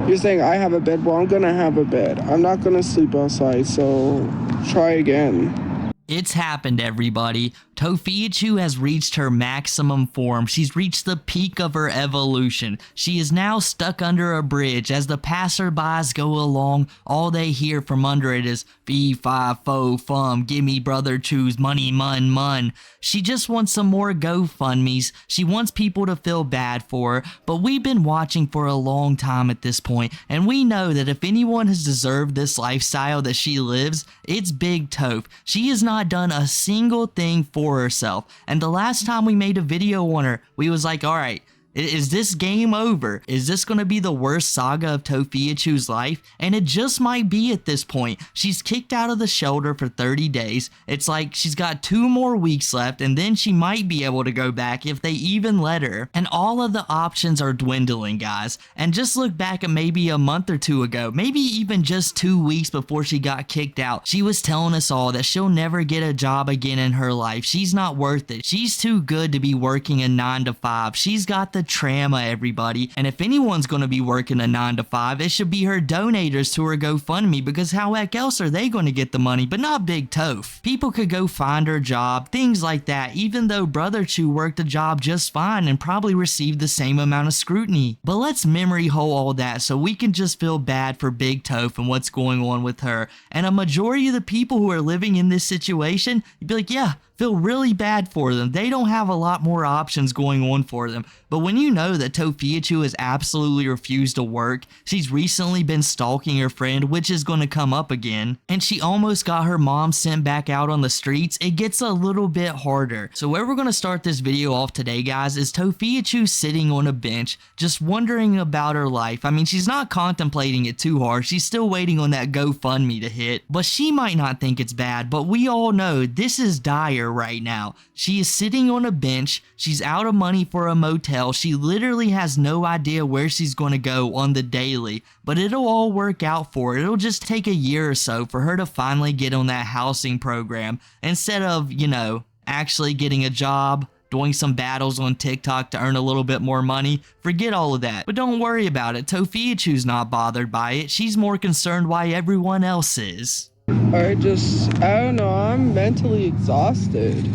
You're saying I have a bed? Well, I'm gonna have a bed. I'm not gonna sleep outside, so try again. It's happened, everybody. Tophiachu has reached her maximum form. She's reached the peak of her evolution. She is now stuck under a bridge. As the passerbys go along, all they hear from under it is fee, fi, fo, fum, gimme brother choose, money, mun, mun. She just wants some more GoFundMes. She wants people to feel bad for her, but we've been watching for a long time at this point, and we know that if anyone has deserved this lifestyle that she lives, it's Big Toph. She has not done a single thing for herself, and the last time we made a video on her, we was like, alright, is this game over? Is this going to be the worst saga of Tophiachu's life? And it just might be at this point. She's kicked out of the shelter for 30 days. It's like she's got 2 more weeks left, and then she might be able to go back if they even let her. And all of the options are dwindling, guys. And just look back at maybe a month or 2 ago, maybe even just 2 weeks before she got kicked out. She was telling us all that she'll never get a job again in her life. She's not worth it. She's too good to be working a 9 to 5. She's got the trauma, everybody, and if anyone's going to be working a 9 to 5, it should be her donators to her GoFundMe, because how heck else are they going to get the money? But not Big Toph. People could go find her a job, things like that, even though Brother Chu worked a job just fine and probably received the same amount of scrutiny. But let's memory hole all that so we can just feel bad for Big Toph and what's going on with her. And a majority of the people who are living in this situation, you'd be like, yeah, feel really bad for them. They don't have a lot more options going on for them. But when you know that Tophiachu has absolutely refused to work, she's recently been stalking her friend, which is going to come up again, and she almost got her mom sent back out on the streets, it gets a little bit harder. So where we're going to start this video off today, guys, is Tophiachu sitting on a bench, just wondering about her life. I mean, she's not contemplating it too hard. She's still waiting on that GoFundMe to hit, but she might not think it's bad, but we all know this is dire right now. She is sitting on a bench. She's out of money for a motel. She literally has no idea where she's going to go on the daily, but it'll all work out for her. It'll just take a year or so for her to finally get on that housing program instead of, you know, actually getting a job, doing some battles on TikTok to earn a little bit more money. Forget all of that. But don't worry about it. Tophiachu's not bothered by it. She's more concerned why everyone else is. I don't know, I'm mentally exhausted.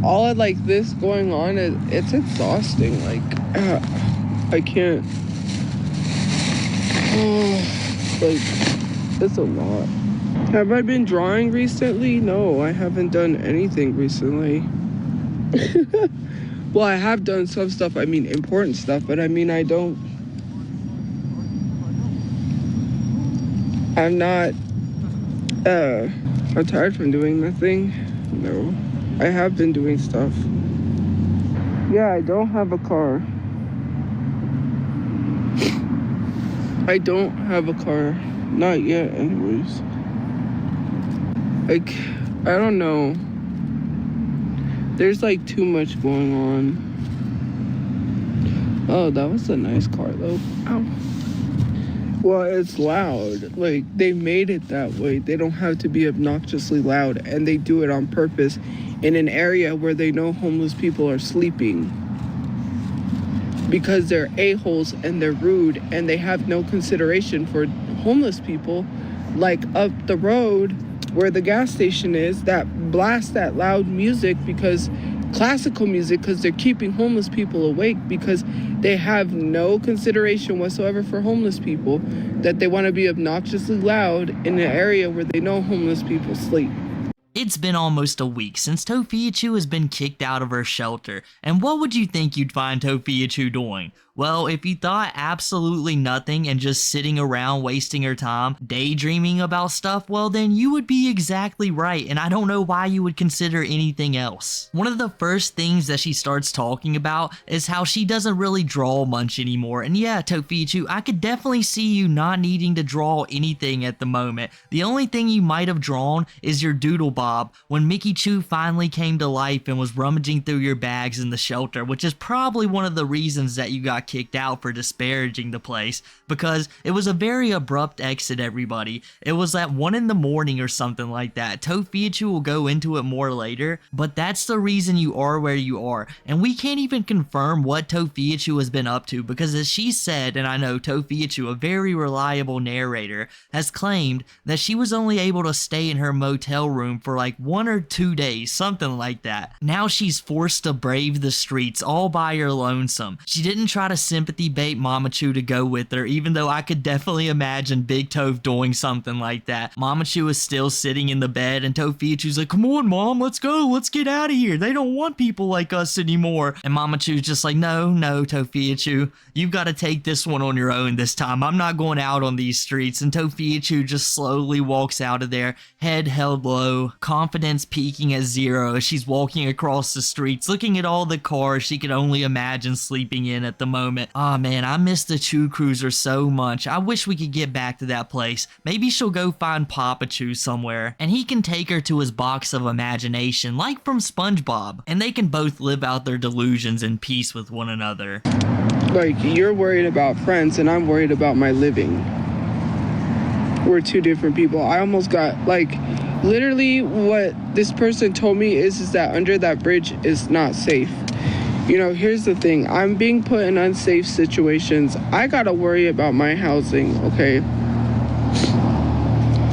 All of like this going on, it's exhausting. Like, I can't. Like, it's a lot. Have I been drawing recently? No, I haven't done anything recently. Well, I have done some stuff, I mean important stuff, but I mean I'm not I'm tired from doing nothing. No, I have been doing stuff. Yeah, I don't have a car. I don't have a car. Not yet, anyways. Like, I don't know. There's like too much going on. Oh, that was a nice car though. Ow. Well, it's loud. Like, they made it that way. They don't have to be obnoxiously loud, and they do it on purpose in an area where they know homeless people are sleeping. Because they're a-holes and they're rude and they have no consideration for homeless people. Like up the road where the gas station is, that blast that loud music, because classical music, because they're keeping homeless people awake, because they have no consideration whatsoever for homeless people, that they want to be obnoxiously loud in an area where they know homeless people sleep. It's been almost a week since Tophiachu has been kicked out of her shelter, and what would you think you'd find Tophiachu doing? Well, if you thought absolutely nothing and just sitting around wasting her time, daydreaming about stuff, well then you would be exactly right, and I don't know why you would consider anything else. One of the first things that she starts talking about is how she doesn't really draw much anymore, and yeah, Tophiachu, I could definitely see you not needing to draw anything at the moment. The only thing you might have drawn is your doodle bob when Mickey Chu finally came to life and was rummaging through your bags in the shelter, which is probably one of the reasons that you got got kicked out for disparaging the place, because it was a very abrupt exit, everybody. It was at 1 in the morning or something like that. Tophiachu will go into it more later, but that's the reason you are where you are. And we can't even confirm what Tophiachu has been up to, because as she said, and I know Tophiachu, a very reliable narrator, has claimed that she was only able to stay in her motel room for like 1 or 2 days, something like that. Now she's forced to brave the streets all by her lonesome. She didn't try to sympathy bait Mamachu to go with her, even though I could definitely imagine Big Toph doing something like that. Mamachu is still sitting in the bed, and Tophiachu's like, come on, Mom, let's go, let's get out of here. They don't want people like us anymore. And Mamachu's just like, no, Tophiachu, you've got to take this one on your own this time. I'm not going out on these streets. And Tophiachu just slowly walks out of there, head held low, confidence peaking at 0 as she's walking across the streets, looking at all the cars she could only imagine sleeping in at the moment. Oh man, I miss the Chew Cruiser so much. I wish we could get back to that place. Maybe she'll go find Papa Chew somewhere, and he can take her to his box of imagination, like from SpongeBob, and they can both live out their delusions in peace with one another. Like, you're worried about friends, and I'm worried about my living. We're two different people. I almost got, like, literally what this person told me is that under that bridge is not safe. You know, here's the thing. I'm being put in unsafe situations. I gotta worry about my housing, okay?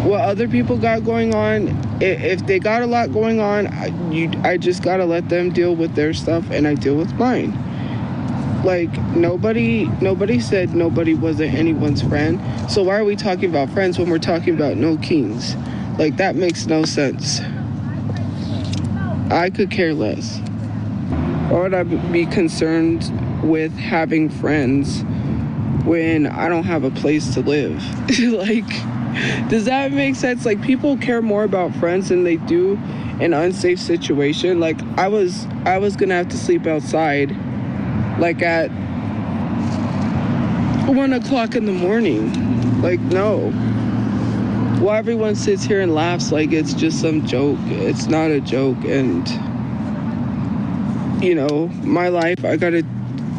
What other people got going on, if they got a lot going on, I just gotta let them deal with their stuff, and I deal with mine. Like, nobody said nobody wasn't anyone's friend. So why are we talking about friends when we're talking about no kings? Like, that makes no sense. I could care less. Why would I be concerned with having friends when I don't have a place to live? Like, does that make sense? Like, people care more about friends than they do an unsafe situation. Like, I was gonna have to sleep outside, like, at 1 o'clock in the morning. Like, no. Well, everyone sits here and laughs like it's just some joke. It's not a joke. And, you know, my life, I gotta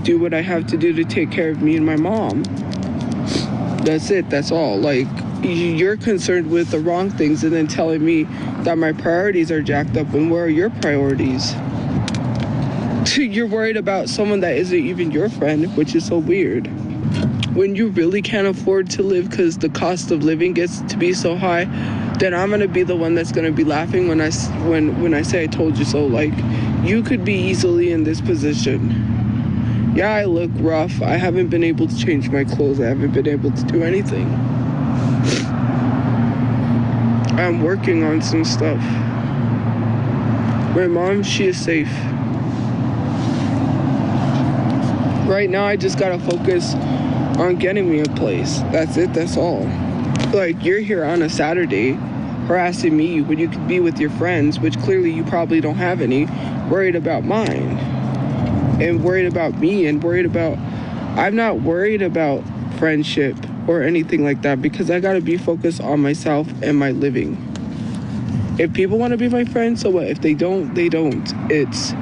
do what I have to do to take care of me and my mom. That's it. That's all. Like, you're concerned with the wrong things and then telling me that my priorities are jacked up. And where are your priorities? You're worried about someone that isn't even your friend, which is so weird. When you really can't afford to live because the cost of living gets to be so high, then I'm gonna be the one that's gonna be laughing when I say I told you so. Like, you could be easily in this position. Yeah, I look rough. I haven't been able to change my clothes. I haven't been able to do anything. I'm working on some stuff. My mom, she is safe. Right now, I just gotta focus on getting me a place. That's it, that's all. Like, you're here on a Saturday harassing me when you could be with your friends, which clearly you probably don't have any, worried about mine. And worried about me, and worried about... I'm not worried about friendship or anything like that, because I gotta be focused on myself and my living. If people want to be my friends, so what? If they don't, they don't. It's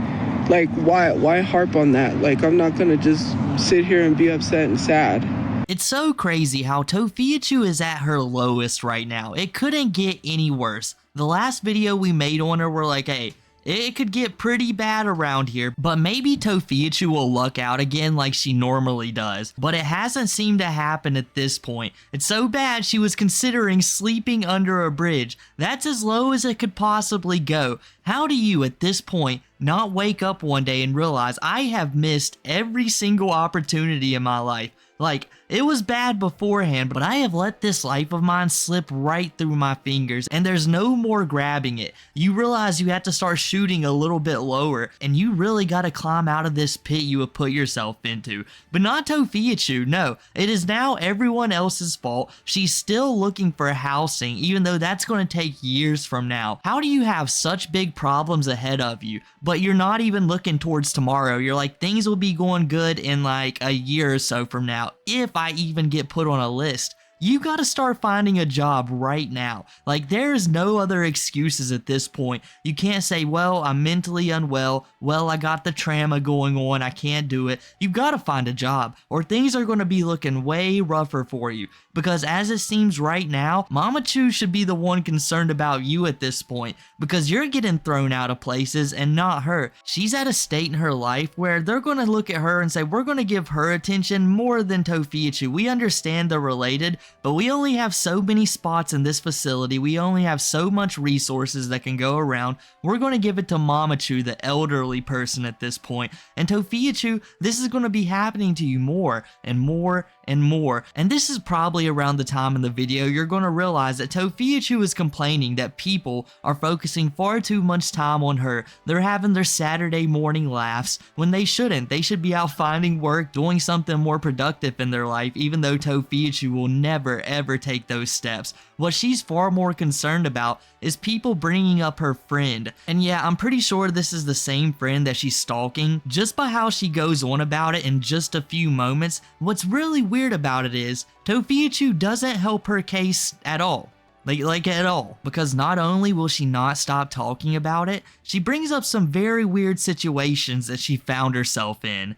like, why harp on that? Like, I'm not gonna just sit here and be upset and sad. It's so crazy how Tophiachu is at her lowest right now. It couldn't get any worse. The last video we made on her were like, hey, it could get pretty bad around here, but maybe Tophiachu will luck out again like she normally does. But it hasn't seemed to happen at this point. It's so bad she was considering sleeping under a bridge. That's as low as it could possibly go. How do you, at this point, not wake up one day and realize I have missed every single opportunity in my life? Like, it was bad beforehand, but I have let this life of mine slip right through my fingers, and there's no more grabbing it. You realize you have to start shooting a little bit lower, and you really gotta climb out of this pit you have put yourself into. But not Tophiachu, no. It is now everyone else's fault. She's still looking for housing, even though that's gonna take years from now. How do you have such big problems ahead of you, but you're not even looking towards tomorrow? You're like, things will be going good in like a year or so from now, if I even get put on a list. you gotta start finding a job right now. Like, there is no other excuses at this point. You can't say, well, I'm mentally unwell, well, I got the trauma going on, I can't do it. You've gotta find a job, or things are gonna be looking way rougher for you. Because as it seems right now, Mama Chu should be the one concerned about you at this point, because you're getting thrown out of places and not her. She's at a state in her life where they're gonna look at her and say, we're gonna give her attention more than Tophiachu. We understand they're related, but we only have so many spots in this facility. We only have so much resources that can go around. We're gonna give it to Mama Chu, the elderly person at this point. And Tophiachu, this is gonna be happening to you more and more and more. And this is probably around the time in the video you're going to realize that Tophiachu is complaining that people are focusing far too much time on her. They're having their Saturday morning laughs when they shouldn't. They should be out finding work, doing something more productive in their life, even though Tophiachu will never ever take those steps. What she's far more concerned about is people bringing up her friend. And yeah, I'm pretty sure this is the same friend that she's stalking. Just by how she goes on about it in just a few moments, what's really weird about it is Tophiachu doesn't help her case at all. Like at all. Because not only will she not stop talking about it, she brings up some very weird situations that she found herself in.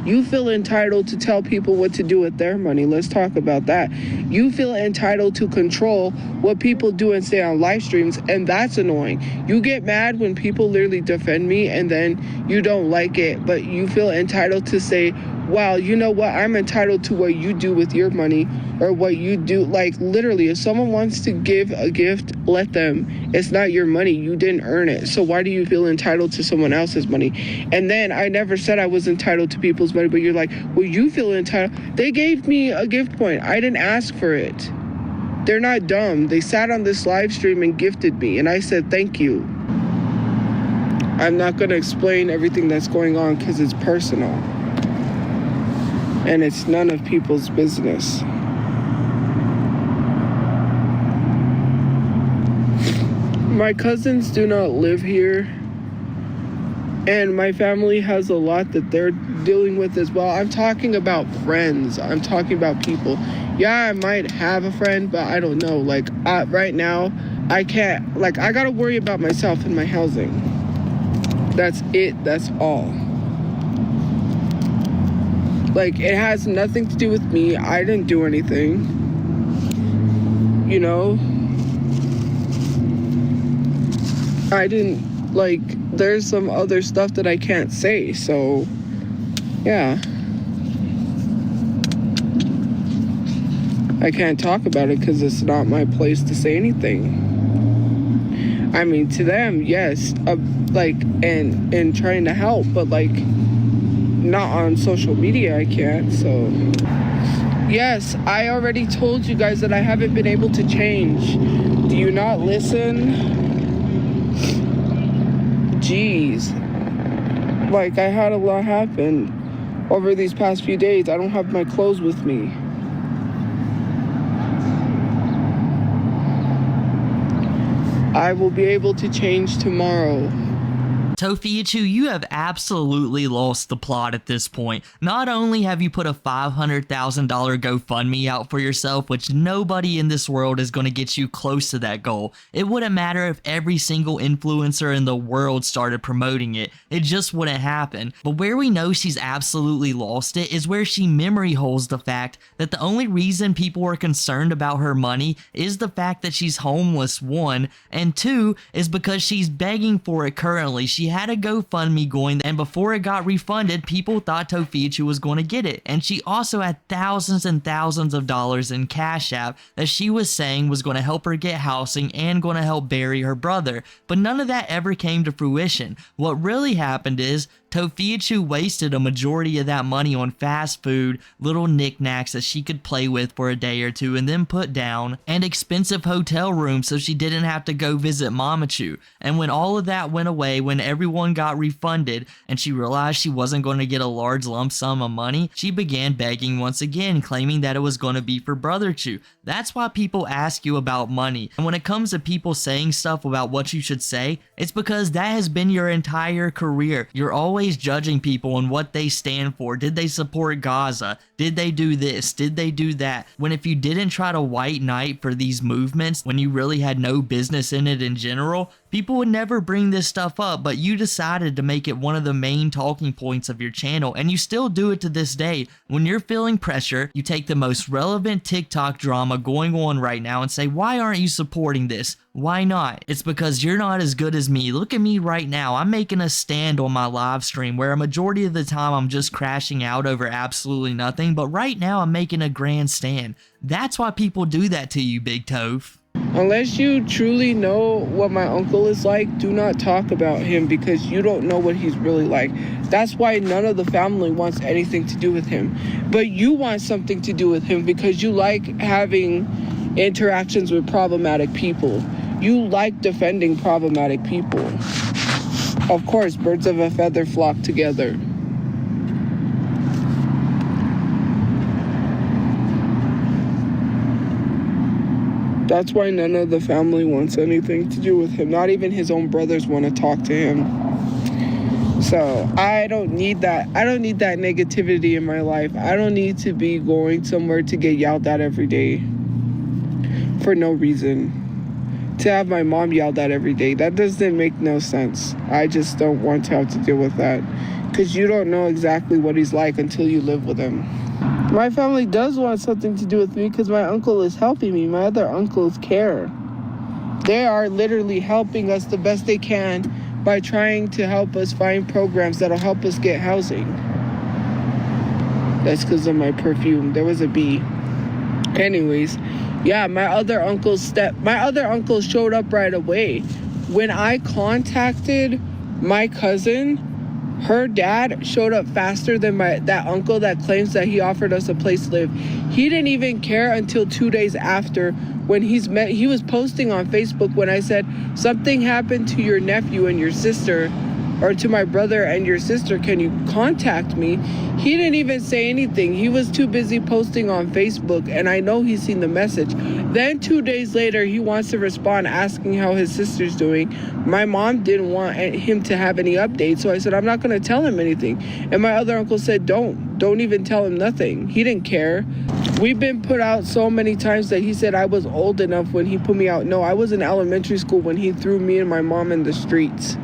You feel entitled to tell people what to do with their money. Let's talk about that. You feel entitled to control what people do and say on live streams, and that's annoying. You get mad when people literally defend me and then you don't like it, but you feel entitled to say, wow, you know what, I'm entitled to what you do with your money or what you do. Like, literally, if someone wants to give a gift, let them. It's not your money. You didn't earn it. So why do you feel entitled to someone else's money? And then I never said I was entitled to people's money, but you're like, well, you feel entitled. They gave me a gift point. I didn't ask for it. They're not dumb. They sat on this live stream and gifted me, and I said thank you. I'm not going to explain everything that's going on because it's personal. And it's none of people's business. My cousins do not live here. And my family has a lot that they're dealing with as well. I'm talking about friends. I'm talking about people. Yeah, I might have a friend, but I don't know. Like, right now, I can't. Like, I gotta worry about myself and my housing. That's it. That's all. Like, it has nothing to do with me. I didn't do anything. You know? I didn't, like, there's some other stuff that I can't say, so, yeah. I can't talk about it because it's not my place to say anything. I mean, to them, yes, like, and trying to help, but, like, not on social media, I can't, so. Yes, I already told you guys that I haven't been able to change. Do you not listen? Jeez. Like, I had a lot happen over these past few days. I don't have my clothes with me. I will be able to change tomorrow. Tophiachu, you have absolutely lost the plot at this point. Not only have you put a $500,000 GoFundMe out for yourself, which nobody in this world is going to get you close to that goal. It wouldn't matter if every single influencer in the world started promoting it. It just wouldn't happen. But where we know she's absolutely lost it is where she memory holes the fact that the only reason people are concerned about her money is the fact that she's homeless, one, and two is because she's begging for it currently. She had a GoFundMe going, and before it got refunded, people thought Tophiachu was going to get it. And she also had thousands and thousands of dollars in Cash App that she was saying was going to help her get housing and going to help bury her brother. But none of that ever came to fruition. What really happened is Tophiachu wasted a majority of that money on fast food, little knickknacks that she could play with for a day or two and then put down, and expensive hotel rooms so she didn't have to go visit Mama Chu. And when all of that went away, when everyone got refunded and she realized she wasn't going to get a large lump sum of money, she began begging once again, claiming that it was going to be for Brother Chu. That's why people ask you about money. And when it comes to people saying stuff about what you should say, it's because that has been your entire career. You're always judging people on what they stand for. Did they support Gaza? Did they do this? Did they do that? When if you didn't try to white knight for these movements, when you really had no business in it in general, people would never bring this stuff up, but you decided to make it one of the main talking points of your channel, and you still do it to this day. When you're feeling pressure, you take the most relevant TikTok drama going on right now and say, why aren't you supporting this? Why not? It's because you're not as good as me. Look at me right now. I'm making a stand on my live stream where a majority of the time I'm just crashing out over absolutely nothing, but right now I'm making a grand stand. That's why people do that to you, Big Toph. Unless you truly know what my uncle is like, do not talk about him because you don't know what he's really like. That's why none of the family wants anything to do with him. But you want something to do with him because you like having interactions with problematic people. You like defending problematic people. Of course, birds of a feather flock together. That's why none of the family wants anything to do with him. Not even his own brothers want to talk to him. So I don't need that. I don't need that negativity in my life. I don't need to be going somewhere to get yelled at every day for no reason. To have my mom yelled at every day, that doesn't make no sense. I just don't want to have to deal with that because you don't know exactly what he's like until you live with him. My family does want something to do with me because my uncle is helping me. My other uncles care. They are literally helping us the best they can by trying to help us find programs that'll help us get housing. That's because of my perfume. There was a bee. Anyways, yeah, my other uncles showed up right away. When I contacted my cousin, her dad showed up faster than that uncle that claims that he offered us a place to live. He didn't even care until 2 days after when he was posting on Facebook when I said something happened to your nephew and your sister, or to my brother and your sister, can you contact me? He didn't even say anything. He was too busy posting on Facebook, and I know he's seen the message. Then 2 days later, he wants to respond asking how his sister's doing. My mom didn't want him to have any updates, so I said, I'm not going to tell him anything. And my other uncle said, don't even tell him nothing. He didn't care. We've been put out so many times that he said I was old enough when he put me out. No, I was in elementary school when he threw me and my mom in the streets.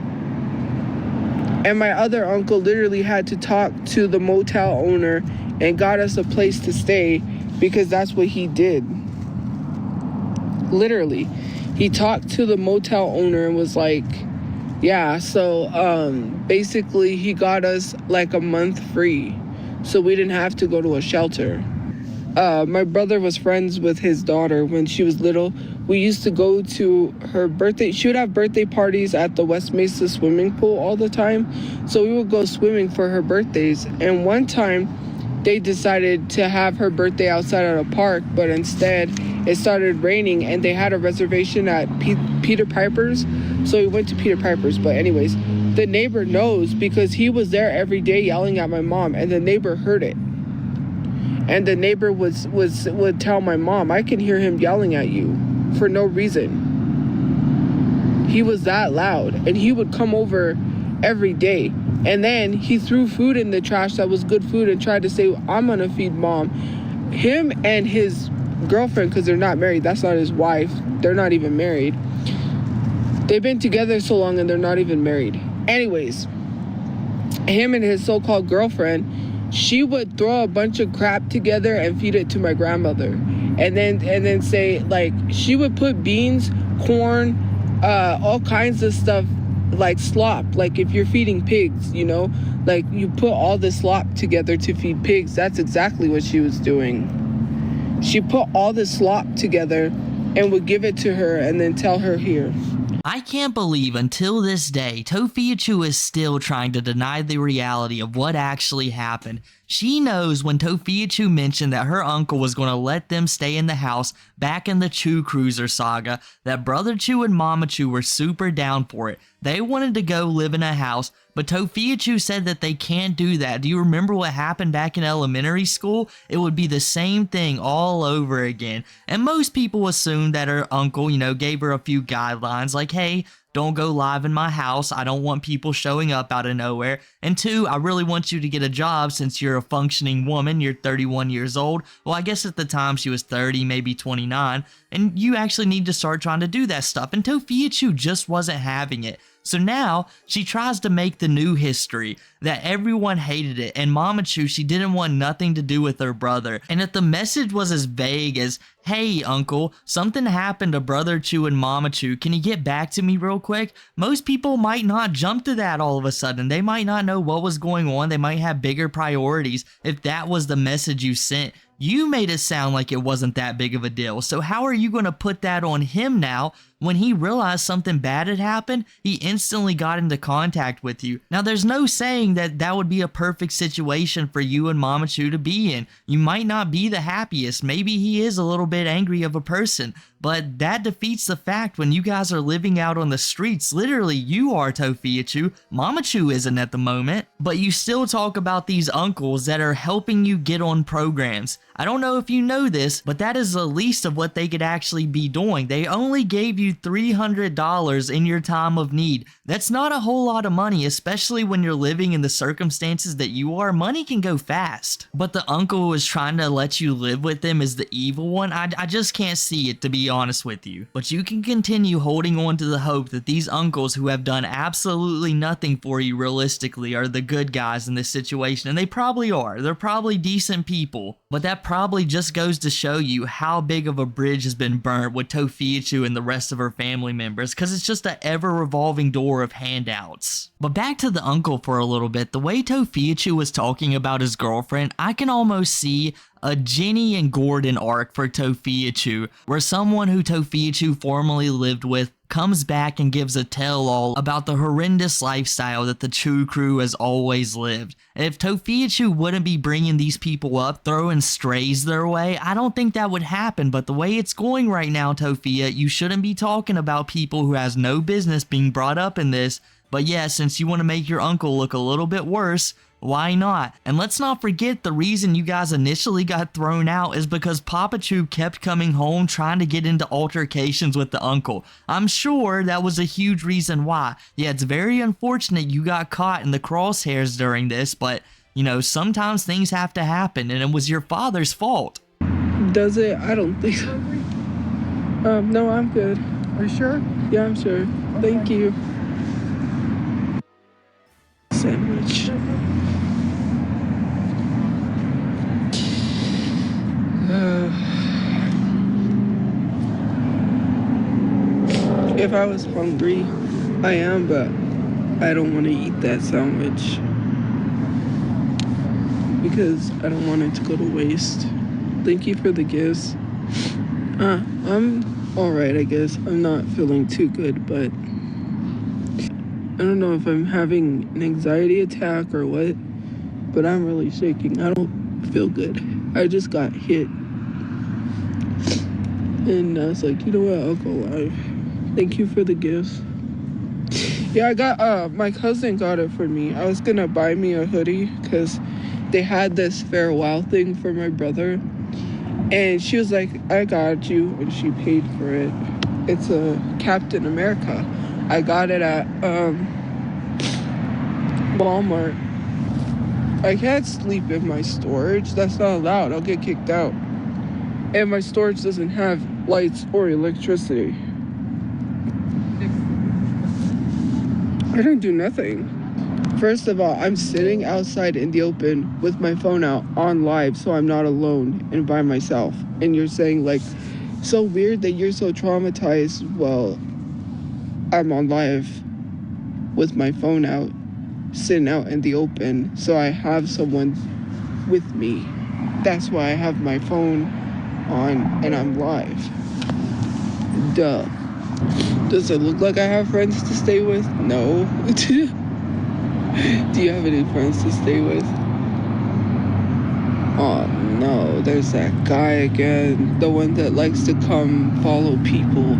And my other uncle literally had to talk to the motel owner and got us a place to stay because that's what he did. Literally. He talked to the motel owner and was like, yeah, so basically he got us like a month free. So we didn't have to go to a shelter. My brother was friends with his daughter when she was little. We used to go to her birthday. She would have birthday parties at the West Mesa swimming pool all the time. So we would go swimming for her birthdays. And one time they decided to have her birthday outside at a park, but instead it started raining and they had a reservation at Peter Piper's. So we went to Peter Piper's. But anyways, the neighbor knows because he was there every day yelling at my mom, and the neighbor heard it. And the neighbor would tell my mom, I can hear him yelling at you for no reason. He was that loud, and he would come over every day. And then he threw food in the trash that was good food and tried to say, I'm gonna feed mom. Him and his girlfriend, because they're not married, that's not his wife, they're not even married. They've been together so long and they're not even married. Anyways, him and his so-called girlfriend, she would throw a bunch of crap together and feed it to my grandmother. And then say, like, she would put beans, corn, all kinds of stuff, like slop. Like if you're feeding pigs, you know, like you put all the slop together to feed pigs. That's exactly what she was doing. She put all the slop together and would give it to her and then tell her, here. I can't believe until this day, Tophiachu is still trying to deny the reality of what actually happened. She knows when Tophiachu mentioned that her uncle was going to let them stay in the house back in the Chu Cruiser saga, that Brother Chu and Mama Chu were super down for it. They wanted to go live in a house, but Tophiachu said that they can't do that. Do you remember what happened back in elementary school? It would be the same thing all over again. And most people assumed that her uncle, you know, gave her a few guidelines like, hey, don't go live in my house. I don't want people showing up out of nowhere. And 2, I really want you to get a job since you're a functioning woman. You're 31 years old. Well, I guess at the time she was 30, maybe 29. And you actually need to start trying to do that stuff. And Tophiachu just wasn't having it. So now she tries to make the new history that everyone hated it, and Mama Chu, she didn't want nothing to do with her brother. And if the message was as vague as, hey uncle, something happened to Brother Chu and Mama Chu, can you get back to me real quick? Most people might not jump to that all of a sudden. They might not know what was going on. They might have bigger priorities if that was the message you sent. You made it sound like it wasn't that big of a deal. So how are you going to put that on him now? When he realized something bad had happened, he instantly got into contact with you. Now, there's no saying that that would be a perfect situation for you and Mama Chu to be in. You might not be the happiest. Maybe he is a little bit angry of a person. But that defeats the fact when you guys are living out on the streets. Literally, you are Tophiachu. Mama Chu isn't at the moment. But you still talk about these uncles that are helping you get on programs. I don't know if you know this, but that is the least of what they could actually be doing. They only gave you $300 in your time of need. That's not a whole lot of money, especially when you're living in the circumstances that you are. Money can go fast. But the uncle who was trying to let you live with them is the evil one. I just can't see it, to be honest with you. But you can continue holding on to the hope that these uncles who have done absolutely nothing for you realistically are the good guys in this situation. And they probably are. They're probably decent people. But that probably just goes to show you how big of a bridge has been burnt with Tophiachu and the rest of her family members, because it's just an ever-revolving door of handouts. But back to the uncle for a little bit. The way Tophiachu was talking about his girlfriend, I can almost see a Jenny and Gordon arc for Tophiachu, where someone who Tophiachu formerly lived with comes back and gives a tell-all about the horrendous lifestyle that the Chu crew has always lived. And if Tophiachu wouldn't be bringing these people up, throwing strays their way, I don't think that would happen. But the way it's going right now, Tophia, you shouldn't be talking about people who has no business being brought up in this. But yeah, since you want to make your uncle look a little bit worse, why not? And let's not forget the reason you guys initially got thrown out is because Papa Chu kept coming home trying to get into altercations with the uncle. I'm sure that was a huge reason why. Yeah, it's very unfortunate you got caught in the crosshairs during this, but you know, sometimes things have to happen, and it was your father's fault. Does it? I don't think so. No, I'm good. Are you sure? Yeah, I'm sure. Okay. Thank you. Sandwich. If I was hungry, I am, but I don't want to eat that sandwich because I don't want it to go to waste. Thank you for the gifts. I'm alright, I guess. I'm not feeling too good, but I don't know if I'm having an anxiety attack or what, but I'm really shaking. I don't feel good. I just got hit. And I was like, you know what, I'll go live. Thank you for the gifts. Yeah, I got, my cousin got it for me. I was gonna buy me a hoodie because they had this farewell thing for my brother. And she was like, I got you, and she paid for it. It's a Captain America. I got it at, Walmart. I can't sleep in my storage. That's not allowed. I'll get kicked out. And my storage doesn't have lights or electricity. I didn't do nothing. First of all, I'm sitting outside in the open with my phone out on live, so I'm not alone and by myself. And you're saying, like, so weird that you're so traumatized. Well, I'm on live with my phone out, sitting out in the open, so I have someone with me. That's why I have my phone on and I'm live. Duh. Does it look like I have friends to stay with? No. Do you have any friends to stay with? Oh no, there's that guy again. The one that likes to come follow people.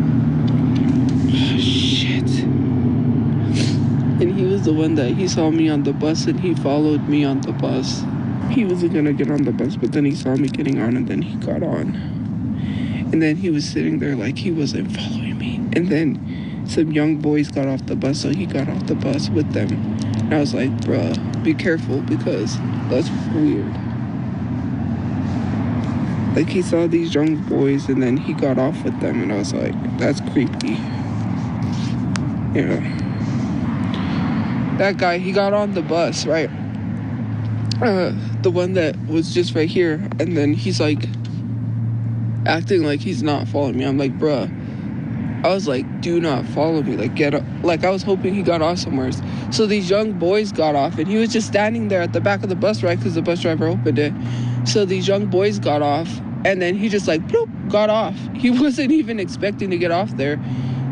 Oh, shit. And he was the one that he saw me on the bus and he followed me on the bus. He wasn't gonna get on the bus, but then he saw me getting on and then he got on. And then he was sitting there like he wasn't following me. And then some young boys got off the bus, so he got off the bus with them. And I was like, bruh, be careful, because that's weird. Like, he saw these young boys and then he got off with them, and I was like, that's creepy. Yeah. That guy, he got on the bus, right? The one that was just right here, and then he's like acting like he's not following me. I'm like, bruh, I was like, do not follow me. Like, get up. Like, I was hoping he got off somewhere. So these young boys got off, and he was just standing there at the back of the bus, right? Because the bus driver opened it. So these young boys got off, and then he just like, bloop, got off. He wasn't even expecting to get off there.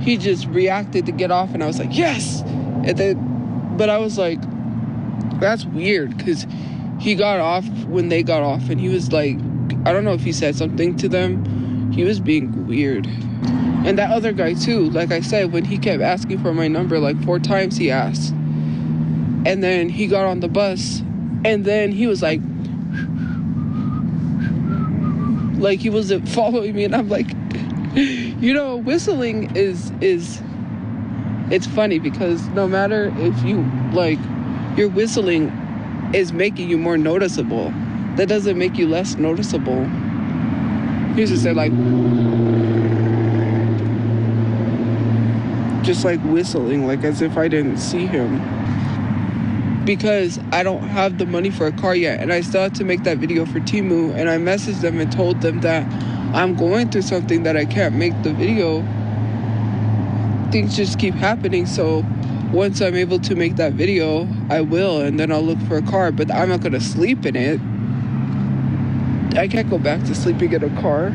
He just reacted to get off, and I was like, yes. And then, but I was like, that's weird, because he got off when they got off, and he was like, I don't know if he said something to them. He was being weird. And that other guy too, like I said, when he kept asking for my number, like 4 times he asked. And then he got on the bus, and then he was like he wasn't following me, and I'm like, you know, whistling is it's funny, because no matter if you, like, your whistling is making you more noticeable. That doesn't make you less noticeable. He just said, like, just like whistling, like as if I didn't see him. Because I don't have the money for a car yet, and I still have to make that video for Temu, and I messaged them and told them that I'm going through something that I can't make the video. Things just keep happening, so once I'm able to make that video, I will, and then I'll look for a car, but I'm not gonna sleep in it. I can't go back to sleeping in a car.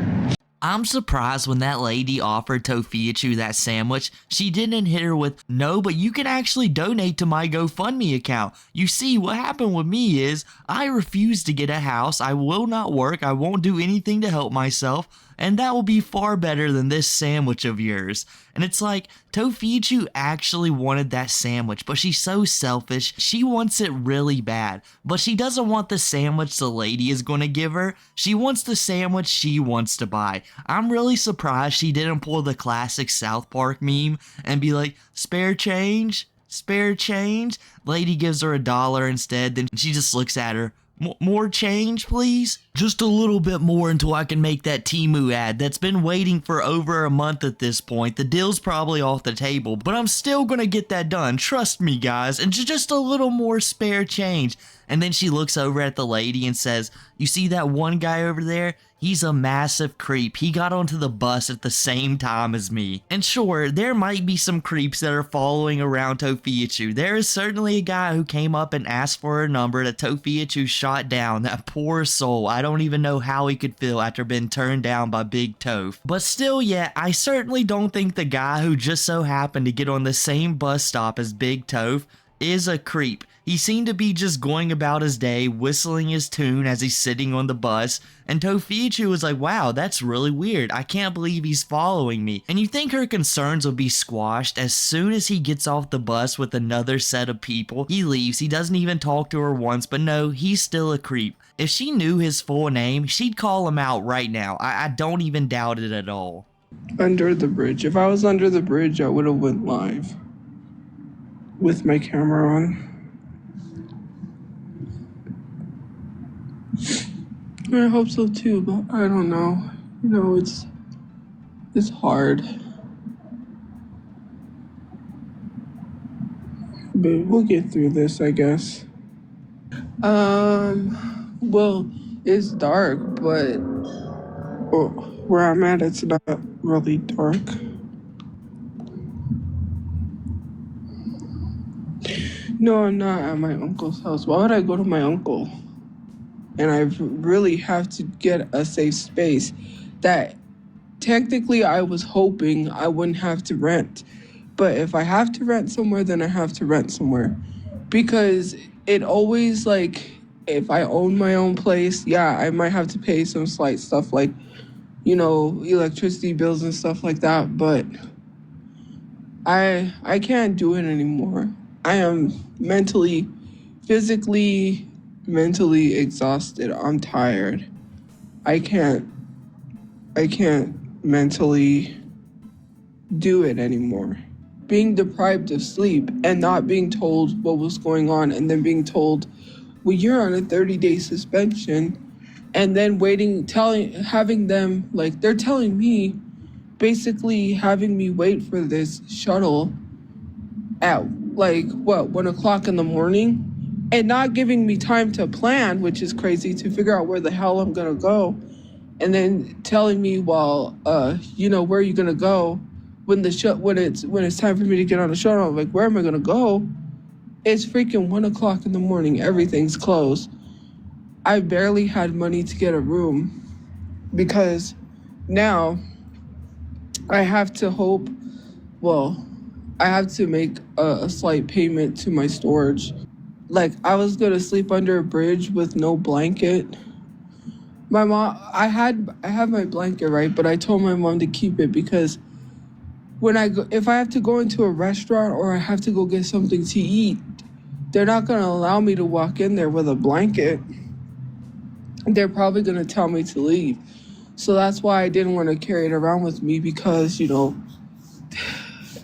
I'm surprised when that lady offered Tophiachu that sandwich, she didn't hit her with, no, but you can actually donate to my GoFundMe account. You see, what happened with me is, I refuse to get a house, I will not work, I won't do anything to help myself, and that will be far better than this sandwich of yours. And it's like, Tophiachu actually wanted that sandwich, but she's so selfish, she wants it really bad. But she doesn't want the sandwich the lady is going to give her, she wants the sandwich she wants to buy. I'm really surprised she didn't pull the classic South Park meme and be like, spare change? Spare change? Lady gives her $1 instead, then she just looks at her. More change, please? Just a little bit more until I can make that Temu ad that's been waiting for over a month at this point. The deal's probably off the table, but I'm still gonna get that done. Trust me, guys. And just a little more spare change. And then she looks over at the lady and says, you see that one guy over there? He's a massive creep. He got onto the bus at the same time as me. And sure, there might be some creeps that are following around Tophiachu. There is certainly a guy who came up and asked for her number that Tophiachu shot down. That poor soul. I don't even know how he could feel after being turned down by Big Toph. But still yet, I certainly don't think the guy who just so happened to get on the same bus stop as Big Toph is a creep. He seemed to be just going about his day, whistling his tune as he's sitting on the bus, and Tophiachu was like, wow, that's really weird. I can't believe he's following me. And you think her concerns would be squashed as soon as he gets off the bus with another set of people. He leaves, he doesn't even talk to her once, but no, he's still a creep. If she knew his full name, she'd call him out right now. I don't even doubt it at all. Under the bridge. If I was under the bridge, I would have went live with my camera on. I hope so too, but I don't know. You know, it's hard. But we'll get through this, I guess. Well, it's dark, but where I'm at, it's not really dark. No, I'm not at my uncle's house. Why would I go to my uncle? And I really have to get a safe space that technically I was hoping I wouldn't have to rent. But if I have to rent somewhere, then I have to rent somewhere. Because it always, like, if I own my own place, yeah, I might have to pay some slight stuff like, you know, electricity bills and stuff like that. But I can't do it anymore. I am physically, mentally exhausted. I'm tired. I can't mentally do it anymore. being deprived of sleep and not being told what was going on, and then being told, well, you're on a 30-day suspension, and then having them, like, they're telling me, basically having me wait for this shuttle at, like, 1 o'clock in the morning, and not giving me time to plan, which is crazy, to figure out where the hell I'm gonna go. And then telling me, well, where are you gonna go when it's time for me to get on the shuttle? I'm like, where am I gonna go? It's freaking 1 o'clock in the morning. Everything's closed. I barely had money to get a room because now I have to make a slight payment to my storage. Like, I was gonna sleep under a bridge with no blanket. My mom, I have my blanket, right? But I told my mom to keep it because if I have to go into a restaurant or I have to go get something to eat, they're not gonna allow me to walk in there with a blanket. They're probably gonna tell me to leave. So that's why I didn't want to carry it around with me, because,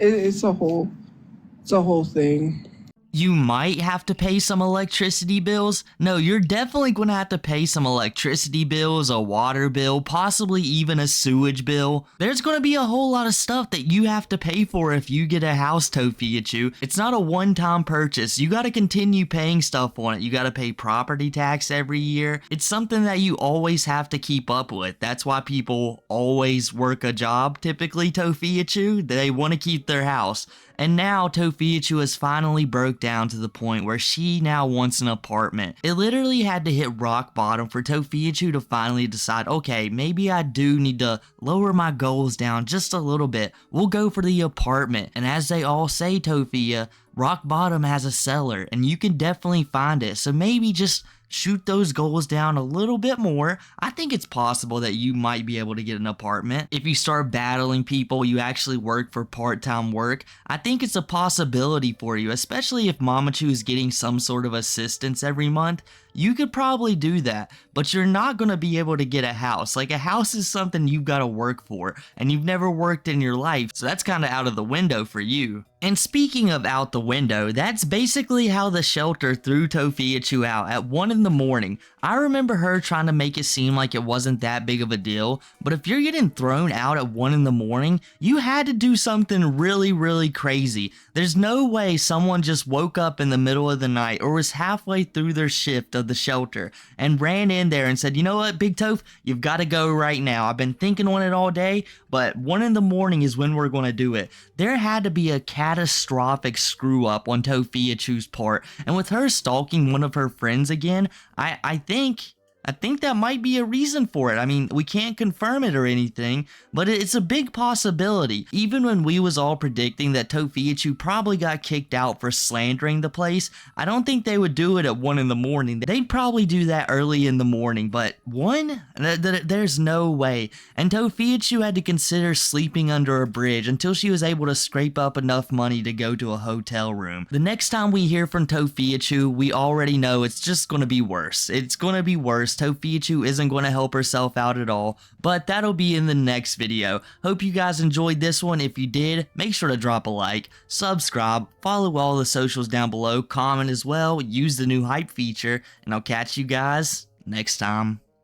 it's a whole thing. You might have to pay some electricity bills. No, you're definitely going to have to pay some electricity bills, a water bill, possibly even a sewage bill. There's going to be a whole lot of stuff that you have to pay for if you get a house, Tophiachu. It's not a one-time purchase. You got to continue paying stuff on it. You got to pay property tax every year. It's something that you always have to keep up with. That's why people always work a job, typically, Tophiachu. They want to keep their house. And now Tophiachu has finally broke down to the point where she now wants an apartment. It literally had to hit rock bottom for Tophiachu to finally decide, okay, maybe I do need to lower my goals down just a little bit. We'll go for the apartment. And as they all say, Tophia, rock bottom has a cellar, and you can definitely find it. So maybe just shoot those goals down a little bit more. I think it's possible that you might be able to get an apartment. If you start battling people, you actually work for part-time work, I think it's a possibility for you, especially if Mamachu is getting some sort of assistance every month. You could probably do that, but you're not going to be able to get a house. Like, a house is something you've got to work for, and you've never worked in your life, so that's kind of out of the window for you. And speaking of out the window, that's basically how the shelter threw Tophiachu out at 1 in the morning. I remember her trying to make it seem like it wasn't that big of a deal, but if you're getting thrown out at 1 in the morning, you had to do something really, really crazy. There's no way someone just woke up in the middle of the night or was halfway through their shift of the shelter and ran in there and said, you know what, Big Toph, you've got to go right now. I've been thinking on it all day, but 1 in the morning is when we're going to do it. There had to be a catastrophic screw up on Tophiachu's part, and with her stalking one of her friends again, I think that might be a reason for it. I mean, we can't confirm it or anything, but it's a big possibility. Even when we was all predicting that Tophiachu probably got kicked out for slandering the place, I don't think they would do it at 1 in the morning. They'd probably do that early in the morning, but 1? There's no way. And Tophiachu had to consider sleeping under a bridge until she was able to scrape up enough money to go to a hotel room. The next time we hear from Tophiachu, we already know it's just going to be worse. It's going to be worse. Tophiachu isn't going to help herself out at all, but that'll be in the next video. Hope you guys enjoyed this one. If you did, make sure to drop a like, subscribe, follow all the socials down below, comment as well, use the new hype feature, and I'll catch you guys next time.